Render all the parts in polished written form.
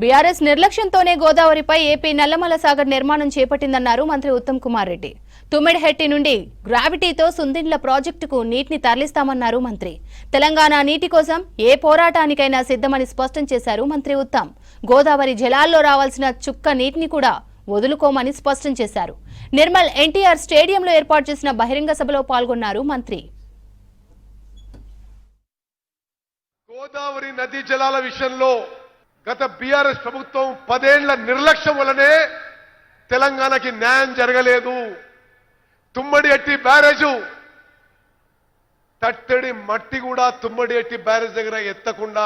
BRS నిర్లక్ష్యంతోనే గోదావరిపై AP Nallamala Sagar నిర్మాణం చేపట్టిందన్నారు మంత్రి ఉత్తమ్ కుమార్ రెడ్డి. తుమ్మిడిహెట్టి నుండి గ్రావిటీతో సుందిండ్ల ప్రాజెక్టుకు నీటిని తరలిస్తామన్నారు మంత్రి. తెలంగాణ నీటి కోసం ఏ పోరాటానికైనా సిద్ధమని స్పష్టం చేశారు మంత్రి ఉత్తమ్. గోదావరి జలాల్లో రావాల్సిన చుక్క నీటిని కూడా వదులుకోమని స్పష్టం చేశారు. నిర్మల్ ఎన్టీఆర్ స్టేడియంలో ఏర్పాటు చేసిన బహిరంగ సభలో పాల్గొన్నారు మంత్రి. గోదావరి నదీ జలాల విషయంలో గత బీఆర్ఎస్ ప్రభుత్వం 10 ఏళ్ల నిర్లక్ష్యం వల్లనే తెలంగాణకి న్యాయం జరగలేదు. తుమ్మడిహెట్టి బ్యారేజు తట్టడి మట్టి కూడా తుమ్మడిహెట్టి బ్యారేజ్ దగ్గర ఎత్తకుండా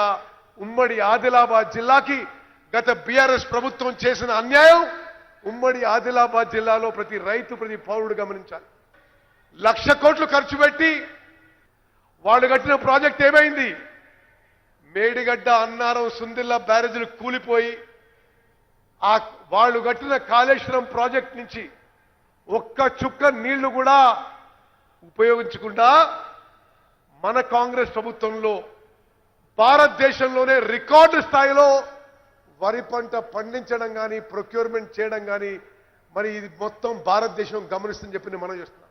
ఉమ్మడి ఆదిలాబాద్ జిల్లాకి గత బీఆర్ఎస్ ప్రభుత్వం చేసిన అన్యాయం ఉమ్మడి ఆదిలాబాద్ జిల్లాలో ప్రతి రైతు ప్రతి పౌరుడు గమనించాలి. 1,00,000 కోట్లు ఖర్చు పెట్టి వాళ్ళు కట్టిన ప్రాజెక్ట్ ఏమైంది? మేడిగడ్డ, అన్నారం, సుందిల్ల బ్యారేజీలు కూలిపోయి వాళ్ళు కట్టిన కాళేశ్వరం ప్రాజెక్ట్ నుంచి ఒక్క చుక్క నీళ్లు కూడా ఉపయోగించకుండా మన కాంగ్రెస్ ప్రభుత్వంలో భారతదేశంలోనే రికార్డు స్థాయిలో వరి పంట పండించడం కానీ ప్రొక్యూర్మెంట్ చేయడం కానీ మరి ఇది మొత్తం భారతదేశం గమనిస్తుందని చెప్పి మనం చేస్తున్నాం.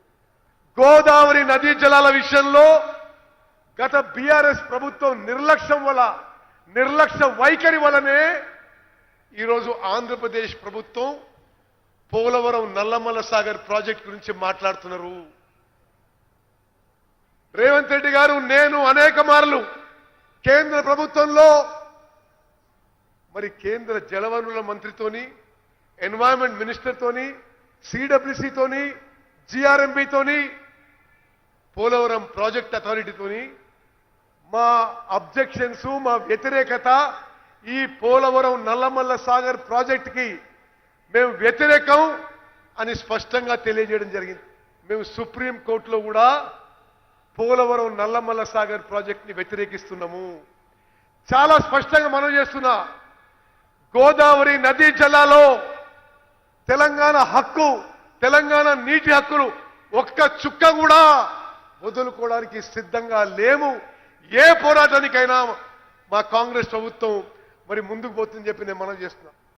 గోదావరి నదీ జలాల విషయంలో గత బీఆర్ఎస్ ప్రభుత్వం నిర్లక్ష్య వైఖరి వలనే ఈరోజు ఆంధ్రప్రదేశ్ ప్రభుత్వం పోలవరం నల్లమల సాగర్ ప్రాజెక్ట్ గురించి మాట్లాడుతున్నారు. రేవంత్ రెడ్డి గారు, నేను అనేక మార్లు కేంద్ర ప్రభుత్వంలో మరి కేంద్ర జలవనరుల మంత్రితోని, ఎన్వైరన్మెంట్ మినిస్టర్తోని, సిడబ్ల్యూసీతోని, జిఆర్ఎంబితోని, పోలవరం ప్రాజెక్ట్ అథారిటీతోని మా అబ్జెక్షన్స్, మా వ్యతిరేకత, ఈ పోలవరం నల్లమల్ల సాగర్ ప్రాజెక్టుకి మేము వ్యతిరేకం అని స్పష్టంగా తెలియజేయడం జరిగింది. మేము సుప్రీం కోర్టులో కూడా పోలవరం నల్లమల్ల సాగర్ ప్రాజెక్టుని వ్యతిరేకిస్తున్నాము. చాలా స్పష్టంగా మనం చేస్తున్నా, గోదావరి నదీ జలాలో తెలంగాణ హక్కు, తెలంగాణ నీటి హక్కులు ఒక్క చుక్క కూడా వదులుకోవడానికి సిద్ధంగా లేము. ఏ పోరాటానికైనా మా కాంగ్రెస్ ప్రభుత్వం మరి ముందుకు పోతుందని చెప్పి నేను మనం చేస్తున్నా.